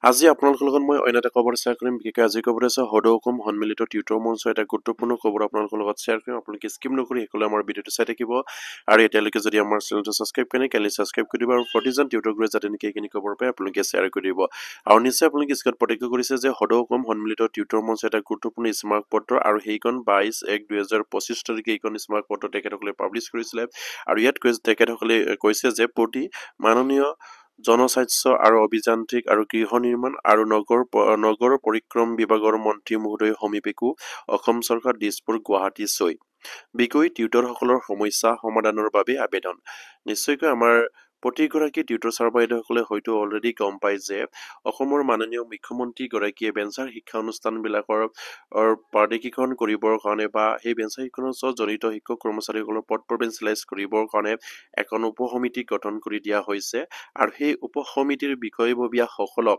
আজি আপোনালোকৰ লগত মই অন্য এটা খবৰ শ্বেয়াৰ কৰিম। বিশেষকৈ আজি খবৰ আছে সদৌ অসম সন্মিলিত টিউটৰ মঞ্চৰ এটা গুৰুত্বপূৰ্ণ খবৰ আপোনালোকৰ লগত শ্বেয়াৰ কৰিম। আপোনালোকে স্কিপ নকৰি সকলোৱে আমাৰ ভিডিঅ'টো চাই থাকিব আৰু এতিয়ালৈকে যদি আমাৰ চেনেলটো ছাবস্ক্ৰাইব কৰে কাইলৈ ছাবস্ক্ৰাইব কৰি দিব আৰু প্ৰতিজন টিউটৰবোৰে যাতে নেকি এইখিনি খবৰ পায় আপোনালোকে শ্বেয়াৰ কৰি দিব। আৰু নিশ্চয় আপোনালোকে স্ক্ৰীনত প্ৰত্যক্ষ কৰিছে যে সদৌ অসম সন্মিলিত টিউটৰ মঞ্চৰ এটা গুৰুত্বপূৰ্ণ স্মাৰক পত্ৰ আৰু সেইখন 22/1/2025 তাৰিখে এইখন স্মাৰক পত্ৰ তেখেতসকলে পাব্লিছ কৰিছিলে। আৰু ইয়াত তেখেতসকলে কৈছে যে প্ৰতি মাননীয় জনস্বাস্থ্য আৰু অভিযান্ত্ৰিক আৰু গৃহ নিৰ্মাণ আৰু নগৰ পৰিক্ৰম বিভাগৰ মন্ত্ৰী মহোদয় সমীপেকো অসম চৰকাৰ দিছপুৰ গুৱাহাটী 6 বিষয় টিউটৰসকলৰ সমস্যা সমাধানৰ বাবে আবেদন। নিশ্চয়কৈ আমাৰ প্ৰতিগৰাকী টিউটৰ ছাৰ বাইদেউসকলে হয়তো অলৰেডি গম পায় যে অসমৰ মাননীয় মুখ্যমন্ত্ৰী গৰাকীয়ে বেঞ্চাৰ শিক্ষা অনুষ্ঠানবিলাকৰ প্ৰাদেশিকৰণ কৰিবৰ কাৰণে বা সেই বেঞ্চাৰ শিক্ষাৰ লগত জড়িত শিক্ষক কৰ্মচাৰীসকলৰ পদ প্ৰভিঞ্চিয়েলাইজ কৰিবৰ কাৰণে এখন উপসমিতি গঠন কৰি দিয়া হৈছে। আৰু সেই উপসমিতিৰ বিষয়ববীয়াসকলক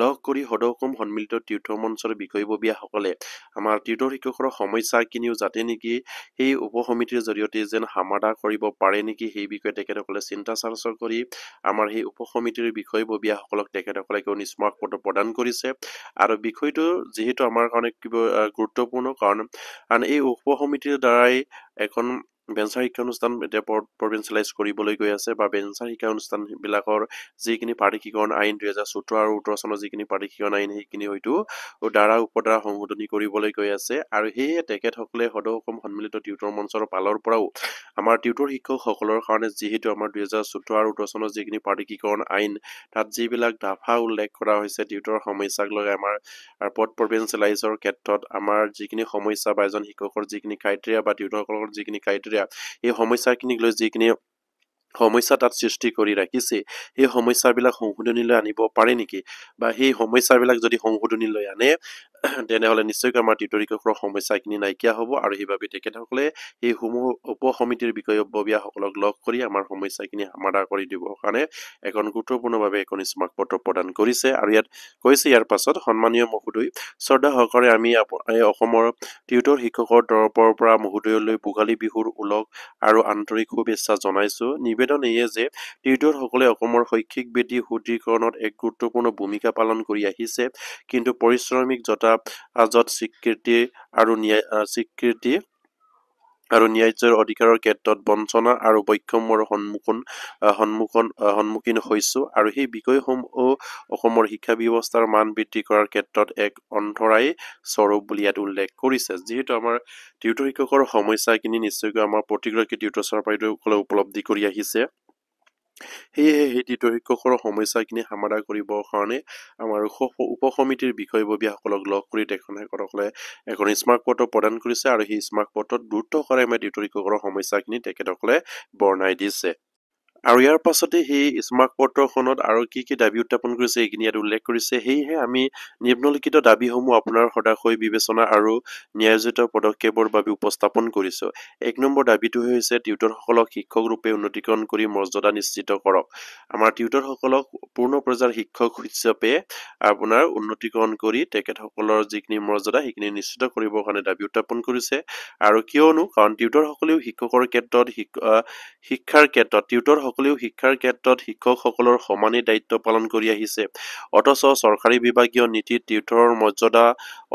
লগ কৰি সদৌ অসম সন্মিলিত টিউটৰ মঞ্চৰ বিষয়ববীয়াসকলে আমাৰ টিউটৰ শিক্ষকৰ সমস্যাখিনিও যাতে নেকি সেই উপসমিতিৰ জৰিয়তে যেন সমাধা কৰিব পাৰে নেকি সেই বিষয়ে তেখেতসকলে চিন্তা চৰ্চা কৰি আমাৰ সেই উপসমিতিৰ বিষয়ববীয়াসকলক তেখেতসকলে স্মাৰক পত্ৰ প্ৰদান কৰিছে। আৰু বিষয়টো যিহেতু আমাৰ কাৰণে গুৰুত্বপূৰ্ণ কাৰণ এই উপসমিতিৰ দ্বাৰাই এখন বেঞ্চাৰ শিক্ষা অনুষ্ঠান এতিয়া প্ৰভিঞ্চিয়েলাইজ কৰিবলৈ গৈ আছে বা বেঞ্চাৰ শিক্ষা অনুষ্ঠানবিলাকৰ যিখিনি প্ৰাদেশিকৰণ আইন 2017 আৰু 2018 চনৰ যিখিনি প্ৰাদেশিকৰণ আইন সেইখিনি হয়তো দ্বাৰা উপদ্বাৰা সংশোধনী কৰিবলৈ গৈ আছে। আৰু সেয়ে তেখেতসকলে সদৌ অসম সন্মিলিত টিউটৰ মঞ্চৰ ফালৰ পৰাও আমাৰ টিউটৰ শিক্ষকসকলৰ কাৰণে যিহেতু আমাৰ 2017 আৰু 2018 চনৰ যিখিনি প্ৰাদেশিকৰণ আইন তাত যিবিলাক দফা উল্লেখ কৰা হৈছে টিউটৰ সমস্যাক লৈ আমাৰ পদ প্ৰভিঞ্চিয়েলাইজৰ ক্ষেত্ৰত আমাৰ যিখিনি সমস্যা বা এজন শিক্ষকৰ যিখিনি ক্ৰাইটেৰিয়া বা টিউটৰসকলৰ যিখিনি ক্ৰাইটেৰিয়া এই সমস্যাখিনিক লৈ যিখিনি সমস্যা তাত সৃষ্টি কৰি ৰাখিছে সেই সমস্যাবিলাক সংশোধনীলৈ আনিব পাৰে নেকি বা সেই সমস্যাবিলাক যদি সংশোধনীলৈ আনে তেনেহলে নিশ্চয়কৈ আমাৰ টিউটৰ শিক্ষকৰ সমস্যাখিনি নাইকিয়া হ'ব। আৰু সেইবাবে তেখেতসকলে এই উপসমিতিৰ বিষয়ববীয়াসকলক লগ কৰি আমাৰ সমস্যাখিনি সমাধা কৰি দিবৰ কাৰণে এখন গুৰুত্বপূৰ্ণভাৱে এখন স্মাৰক পত্ৰ প্ৰদান কৰিছে। আৰু ইয়াত কৈছে ইয়াৰ পাছত সন্মানীয় মহোদয় শ্ৰদ্ধা সহকাৰে আমি অসমৰ টিউটৰ শিক্ষকৰ তৰফৰ পৰা মহোদয়লৈ ভোগালী বিহুৰ ওলগ আৰু আন্তৰিক শুভেচ্ছা জনাইছো। নিবেদন এয়ে যে টিউটৰসকলে অসমৰ শৈক্ষিক বৃদ্ধি সুদৃঢ়ীকৰণত এক গুৰুত্বপূৰ্ণ ভূমিকা পালন কৰি আহিছে, কিন্তু পৰিশ্ৰমিক যত স্বীকৃতি আৰু ন্যায্যৰ অধিকাৰৰ ক্ষেত্ৰত বঞ্চনা আৰু বৈষম্যৰ সন্মুখীন হৈছো। আৰু সেই বিষয়সমূহ অসমৰ শিক্ষা ব্যৱস্থাৰ মান বৃদ্ধি কৰাৰ ক্ষেত্ৰত এক অন্তৰায় স্বৰূপ বুলি ইয়াত উল্লেখ কৰিছে। যিহেতু আমাৰ টিউটৰ শিক্ষকৰ সমস্যাখিনি নিশ্চয়কৈ আমাৰ প্ৰতিগৰাকী টিউটৰ ছাৰ বাইদেউসকলে উপলব্ধি কৰি আহিছে। সেয়েহে সেই টিউটৰ শিক্ষকৰ সমস্যাখিনি সমাধা কৰিবৰ কাৰণে আমাৰ উপসমিতিৰ বিষয়ববীয়াসকলক লগ কৰি তেখেতসকলে এখন স্মাৰক পত্ৰ প্ৰদান কৰিছে। আৰু সেই স্মাৰক পত্ৰত গুৰুত্ব সহকাৰে আমাৰ টিউটৰ শিক্ষকৰ সমস্যাখিনি তেখেতসকলে বৰ্ণাই দিছে। আৰু ইয়াৰ পাছতে সেই স্মাৰক পত্ৰখনত আৰু কি কি দাবী উত্থাপন কৰিছে এইখিনি ইয়াত উল্লেখ কৰিছে। সেয়েহে আমি নিম্নলিখিত দাবীসমূহ আপোনাৰ সদাশয় বিবেচনা আৰু ন্যায়োচিত পদক্ষেপৰ বাবে উপস্থাপন কৰিছো। 1 নম্বৰ দাবীটো হৈছে টিউটৰসকলক শিক্ষক ৰূপে উন্নতিকৰণ কৰি মৰ্যাদা নিশ্চিত কৰক। আমাৰ টিউটৰসকলক পূৰ্ণ পৰ্যায়ৰ শিক্ষক হিচাপে আপোনাৰ উন্নতিকৰণ কৰি তেখেতসকলৰ যিখিনি মৰ্যাদা সেইখিনি নিশ্চিত কৰিবৰ কাৰণে দাবী উত্থাপন কৰিছে। আৰু কিয়নো কাৰণ টিউটৰসকলেও শিক্ষকৰ ক্ষেত্ৰত শিক্ষাৰ ক্ষেত্ৰত শিক্ষকসকলৰ সমানেই দায়িত্ব পালন কৰি আহিছে, অথচ চৰকাৰী বিভাগীয় নীতিত টিউটৰৰ মৰ্যাদা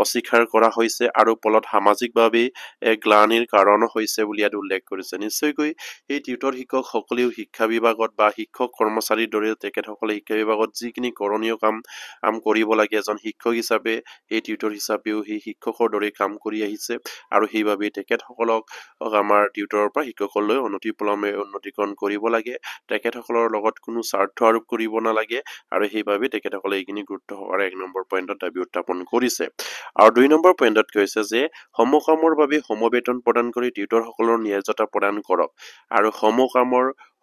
অস্বীকাৰ কৰা হৈছে আৰু ফলত সামাজিকভাৱে এক গ্লানিৰ কাৰণ হৈছে বুলি ইয়াত উল্লেখ কৰিছে। নিশ্চয়কৈ এই টিউটৰ শিক্ষকসকলেও শিক্ষা বিভাগত বা শিক্ষক কৰ্মচাৰীৰ দৰে তেখেতসকলে শিক্ষা বিভাগত যিখিনি কৰণীয় কাম কৰিব লাগে এজন শিক্ষক হিচাপে এই টিউটৰ হিচাপেও সেই শিক্ষকৰ দৰে কাম কৰি আহিছে। আৰু সেইবাবে তেখেতসকলক আমাৰ টিউটৰৰ পৰা শিক্ষকলৈ উন্নতিকৰণ কৰিব লাগে। তেখেতসকলৰ লগত কোনো স্বাৰ্থ আৰোপ কৰিব নালাগে। আৰু সেইবাবে তেখেতসকলে এইখিনি গুৰুত্ব সহকাৰে 1 নম্বৰ পইণ্টত দাবী উত্থাপন কৰিছে। আৰু 2 নম্বৰ পইণ্টত কৈছে যে সমকামৰ বাবে সমবেতন প্ৰদান কৰি টিউটৰসকলৰ ন্যায্যতা প্ৰদান কৰক। আৰু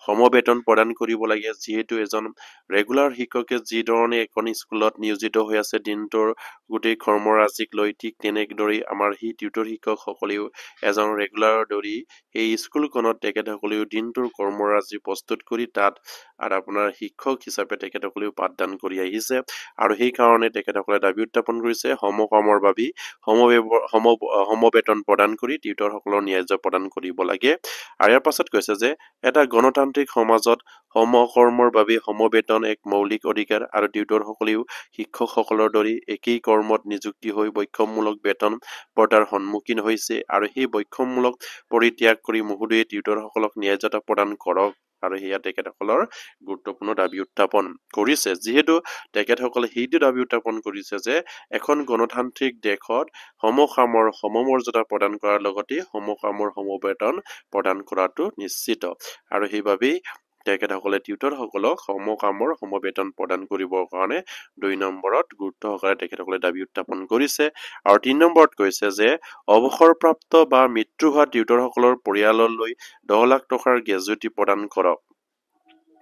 সমবেতন প্ৰদান কৰিব লাগে। যিহেতু এজন ৰেগুলাৰ শিক্ষকে যি ধৰণে এখন স্কুলত নিয়োজিত হৈ আছে দিনটোৰ গোটেই কৰ্মৰাজিক লৈ, ঠিক তেনেদৰেই আমাৰ সেই টিউটৰ শিক্ষকসকলেও এজন ৰেগুলাৰৰ দৰে এই স্কুলখনত তেখেতসকলেও দিনটোৰ কৰ্মৰাজি প্ৰস্তুত কৰি তাত আপোনাৰ শিক্ষক হিচাপে তেখেতসকলেও পাঠদান কৰি আহিছে। আৰু সেইকাৰণে তেখেতসকলে দাবী উত্থাপন কৰিছে সমকামৰ বাবে সমবেতন প্ৰদান কৰি টিউটৰসকলৰ ন্যায্য প্ৰদান কৰিব লাগে। আৰু ইয়াৰ পাছত কৈছে যে এটা গণতান্ত্ৰিক সমাজত সমকৰ্মৰ বাবে সমবেতন এক মৌলিক অধিকাৰ আৰু টিউটৰসকলেও শিক্ষকসকলৰ দৰে একেই কৰ্মত নিযুক্তি হৈ বৈষম্যমূলক বেতন বঁটাৰ সন্মুখীন হৈছে আৰু সেই বৈষম্যমূলক পৰিত্যাগ কৰি মহোদয়ে টিউটৰসকলক ন্যায্যতা প্ৰদান কৰক আৰু সেয়া তেখেতসকলৰ গুৰুত্বপূৰ্ণ দাবী উত্থাপন কৰিছে যিহেতু তেখেতসকলে সেইটো দাবী উত্থাপন কৰিছে যে এখন গণতান্ত্ৰিক দেশত সমকামৰ সমমৰ্যাদা প্ৰদান কৰাৰ লগতে সমকামৰ সমবেতন প্ৰদান কৰাটো নিশ্চিত আৰু সেইবাবেই তেখেতসকলে টিউটৰসকলক সমকামৰ সমবেতন প্ৰদান কৰিবৰ কাৰণে 2 নম্বৰত গুৰুত্ব সহকাৰে তেখেতসকলে দাবী উত্থাপন কৰিছে আৰু 3 নম্বৰত কৈছে যে অৱসৰপ্ৰাপ্ত বা মৃত্যু হোৱা টিউটৰসকলৰ পৰিয়াললৈ 10 লাখ টকাৰ গ্ৰেজুইটি প্ৰদান কৰক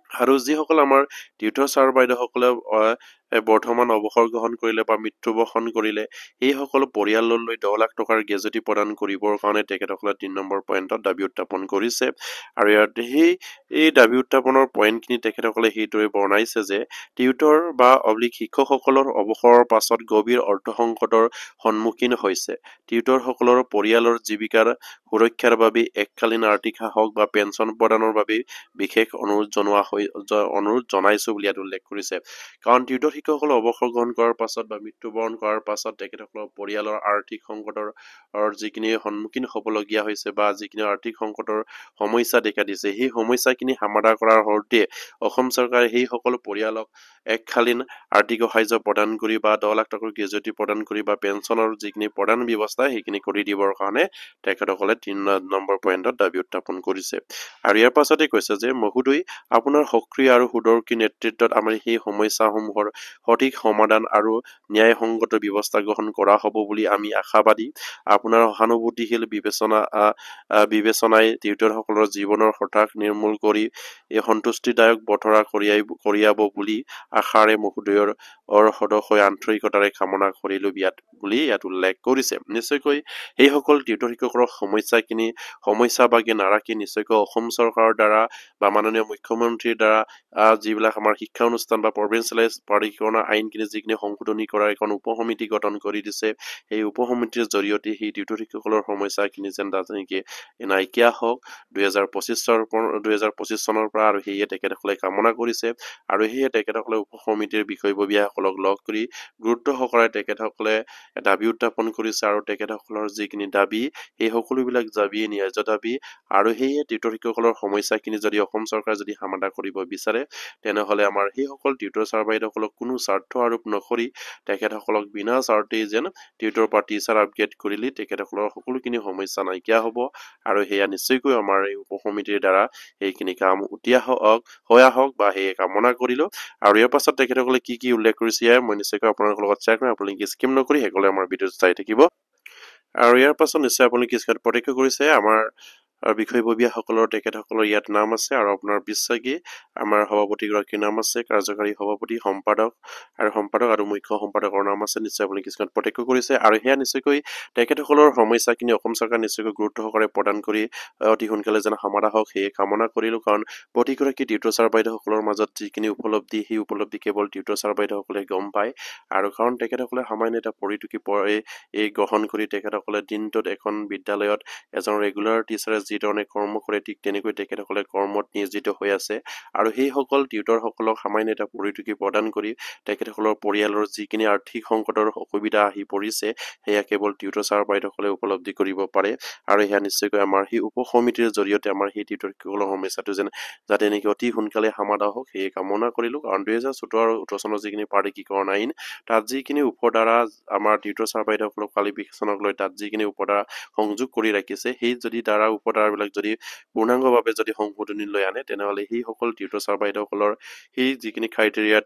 আৰু যিসকল আমাৰ টিউটৰ ছাৰ বাইদেউসকলে বৰ্তমান অৱসৰ গ্ৰহণ কৰিলে বা মৃত্যুবৰণ কৰিলে এই সকলো পৰিয়াললৈ 10 লাখ টকাৰ গ্ৰেজুইটি প্ৰদান কৰিবৰ কাৰণে তেখেতসকলে 3 নম্বৰ পইণ্টত দাবী উত্থাপন কৰিছে আৰু ইয়াত এই দাবী উত্থাপনৰ পইণ্টখিনি তেখেতসকলে সেইদৰে বৰ্ণাইছে যে টিউটৰ বা শিক্ষকসকলৰ অৱসৰৰ পাছত গভীৰ অৰ্থ সংকটৰ সন্মুখীন হৈছে টিউটৰসকলৰ পৰিয়ালৰ জীৱিকাৰ সুৰক্ষাৰ বাবে এককালীন আৰ্থিক সাহস বা পেঞ্চন প্ৰদানৰ বাবে বিশেষ অনুৰোধ জনাইছো বুলি ইয়াত উল্লেখ কৰিছে কাৰণ টিউটৰ শিক্ষকসকলে অৱসৰ গ্ৰহণ কৰাৰ পাছত বা মৃত্যুবৰণ কৰাৰ পাছত তেখেতসকলৰ পৰিয়ালৰ আৰ্থিক সংকটৰ যিখিনি সন্মুখীন হ'বলগীয়া হৈছে বা যিখিনি আৰ্থিক সংকটৰ সমস্যা দেখা দিছে সেই সমস্যাখিনি সমাধান কৰাৰ অৰ্থে অসম চৰকাৰে সেই সকলো পৰিয়ালক এককালীন আৰ্থিক সাহায্য প্ৰদান কৰি বা 10 লাখ টকাৰ গ্ৰেজুইটি প্ৰদান কৰি বা পেঞ্চনৰ যিখিনি প্ৰদান ব্যৱস্থা সেইখিনি কৰি দিবৰ কাৰণে তেখেতসকলে 3 নম্বৰ পইণ্টত দাবী উত্থাপন কৰিছে আৰু ইয়াৰ পাছতে কৈছে যে মহোদয় আপোনাৰ সক্ৰিয় আৰু সুদৰ্শী নেতৃত্বত আমাৰ সেই সমস্যাসমূহৰ সঠিক সমাধান আৰু ন্যায়সংগত ব্যৱস্থা গ্ৰহণ কৰা হ'ব বুলি আমি আশাবাদী আপোনাৰ সহানুভূতিশীল বিবেচনাই টিউটৰসকলৰ জীৱনৰ হতাশ নিৰ্মূল কৰি এই সন্তুষ্টিদায়ক বতৰা কঢ়িয়াব বুলি আশাৰে মহোদয়ৰ সদয় আন্তৰিকতাৰে কামনা কৰিলো বুলি ইয়াত উল্লেখ কৰিছে নিশ্চয়কৈ এইসকল টিউটৰ শিক্ষকৰ সমস্যা বাগে নাৰাখি নিশ্চয়কৈ অসম চৰকাৰৰ দ্বাৰা বা মাননীয় মুখ্যমন্ত্ৰীৰ দ্বাৰা যিবিলাক আমাৰ শিক্ষা অনুষ্ঠান বা প্ৰভিন্সিয়েলাইজ প্ৰাধিকৰণৰ আইনখিনি যিখিনি সংশোধনী কৰাৰ এখন উপসমিতি গঠন কৰি দিছে এই উপসমিতিৰ জৰিয়তে সেই টিউটৰ শিক্ষকসকলৰ সমস্যাখিনি যেন নেকি নাইকিয়া হওক 2025 চনৰ পৰা আৰু সেয়ে তেখেতসকলে কামনা কৰিছে আৰু সেয়ে তেখেতসকলে উপসমিতিৰ বিষয়ববীয়াসকলক লগ কৰি গুৰুত্ব সহকাৰে তেখেতসকলে দাবী উত্থাপন কৰিছে আৰু তেখেতসকলৰ যিখিনি দাবী সেই সকলোবিলাক দাবী ন্যায্য দাবী আৰু সেয়ে টিউটৰ শিক্ষকসকলৰ সমস্যাখিনি যদি অসম চৰকাৰে যদি সমাধান কৰিব বিচাৰে তেনেহলে আমাৰ সেইসকল টিউটৰ ছাৰ বাইদেউসকলক কোনো স্বাৰ্থ আৰোপ নকৰি তেখেতসকলক বিনা স্বাৰ্থে যেন টিউটৰ পৰা টিচাৰ আপগ্ৰেড কৰিলে তেখেতসকলৰ সকলোখিনি সমস্যা নাইকিয়া হ'ব আৰু সেয়া নিশ্চয়কৈ আমাৰ এই উপসমিতিৰ দ্বাৰা এইখিনি কাম হৈ আহক বা সেয়ে কামনা কৰিলো আৰু ইয়াৰ পাছত তেখেতসকলে কি উল্লেখ কৰিছে মই নিশ্চয়কৈ আপোনালোকৰ লগত শ্বেয়াৰ কৰিম আপোনালোকে স্কিম নকৰি সেইসকলে আমাৰ ভিডিঅ' চাই থাকিব আৰু ইয়াৰ পাছত নিশ্চয় আপোনালোকে স্ক্ৰীনত প্ৰত্যক্ষ কৰিছে আমাৰ বিষয়ববীয়াসকলৰ তেখেতসকলৰ ইয়াত নাম আছে আৰু আপোনাৰ বিশ্বাসী আমাৰ সভাপতিগৰাকীৰ নাম আছে কাৰ্যকাৰী সভাপতি সম্পাদক আৰু মুখ্য সম্পাদকৰ নাম আছে নিশ্চয় আপোনালোকে স্ক্ৰীনত প্ৰত্যক্ষ কৰিছে আৰু সেয়া নিশ্চয়কৈ তেখেতসকলৰ সমস্যাখিনি অসম চৰকাৰে নিশ্চয়কৈ গুৰুত্ব সহকাৰে প্ৰদান কৰি অতি সোনকালে যেন সমাধা হওক সেয়ে কামনা কৰিলো কাৰণ প্ৰতিগৰাকী টিউটৰ ছাৰ বাইদেউসকলৰ মাজত যিখিনি উপলব্ধি সেই উপলব্ধি কেৱল টিউটৰ ছাৰ বাইদেউসকলে গম পায় আৰু কাৰণ তেখেতসকলে সামান্য এটা পৰিটুকি এই গ্ৰহণ কৰি তেখেতসকলে দিনটোত এখন বিদ্যালয়ত এজন ৰেগুলাৰ টিচাৰে যি ধৰণে কৰ্ম কৰে ঠিক তেনেকৈ তেখেতসকলে কৰ্মত নিয়োজিত হৈ আছে আৰু সেইসকল টিউটৰসকলক সামান্য এটা পৰিটুকি প্ৰদান কৰি তেখেতসকলৰ পৰিয়ালৰ যিখিনি আৰ্থিক সংকটৰ অসুবিধা আহি পৰিছে সেয়া কেৱল টিউটৰ ছাৰ বাইদেউসকলে উপলব্ধি কৰিব পাৰে আৰু সেয়া নিশ্চয়কৈ আমাৰ সেই উপসমিতিৰ জৰিয়তে আমাৰ সেই টিউটৰ শিক্ষকসকলৰ সমস্যাটো যেন যাতে নেকি অতি সোনকালে সমাধা হওক সেয়ে কামনা কৰিলো কাৰণ 2017 আৰু 18 চনৰ যিখিনি প্ৰাদেশিকৰণ আইন তাত যিখিনি উপধাৰা আমাৰ টিউটৰ ছাৰ বাইদেউসকলক কোৱালিফিকেশ্যনক লৈ তাত যিখিনি উপধাৰা সংযোগ কৰি ৰাখিছে সেই যদি দ্বাৰা উপধাৰাবিলাক যদি পূৰ্ণাংগভাৱে যদি সংশোধনী লৈ আনে তেনেহলে সেইসকল টিউটৰ ছাৰ বাইদেউসকলৰ সেই যিখিনি ক্ৰাইটেৰিয়াত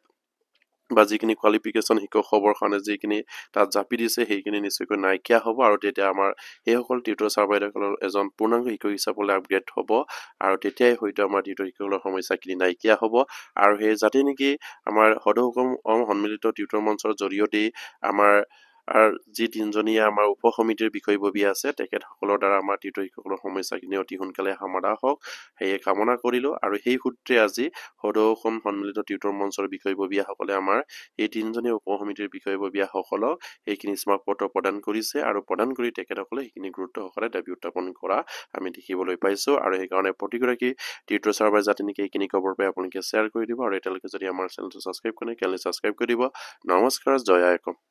বা যিখিনি কোৱালিফিকেশ্যন শিক্ষক হ'বৰ কাৰণে যিখিনি তাত জাপি দিছে সেইখিনি নিশ্চয়কৈ নাইকিয়া হ'ব আৰু তেতিয়া আমাৰ সেইসকল টিউটৰ ছাৰ বাইদেউসকলৰ এজন পূৰ্ণাংগ শিক্ষক হিচাপলৈ আপগ্ৰেড হ'ব আৰু তেতিয়াই হয়তো আমাৰ টিউটৰ শিক্ষকসকলৰ সমস্যাখিনি নাইকিয়া হ'ব আৰু সেই যাতে নেকি আমাৰ সদৌ অসম সন্মিলিত টিউটৰ মঞ্চৰ জৰিয়তে আমাৰ আৰু যি তিনিজনীয়া আমাৰ উপসমিতিৰ বিষয়ববী আছে তেখেতসকলৰ দ্বাৰা আমাৰ টিউটৰ শিক্ষকসকলৰ সমস্যাখিনি অতি সোনকালে সমাধা হওক সেয়ে কামনা কৰিলোঁ আৰু সেই সূত্ৰে আজি সদৌ অসম সন্মিলিত টিউটৰ মঞ্চৰ বিষয়ববীয়াসকলে আমাৰ এই তিনিজনীয়া উপসমিতিৰ বিষয়ববীয়াসকলক এইখিনি স্মাৰক পত্ৰ প্ৰদান কৰিছে আৰু প্ৰদান কৰি তেখেতসকলে সেইখিনি গুৰুত্ব সহকাৰে দাবী উত্থাপন কৰা আমি দেখিবলৈ পাইছোঁ আৰু সেইকাৰণে প্ৰতিগৰাকী টিউটৰ চাৰ্ভাৰ যাতে নেকি এইখিনি খবৰ পাই আপোনালোকে শ্বেয়াৰ কৰি দিব আৰু এতিয়ালৈকে যদি আমাৰ চেনেলটো ছাবস্ক্ৰাইব কৰে কাইলৈ ছাবস্ক্ৰাইব কৰি দিব নমস্কাৰ জয় আই অসম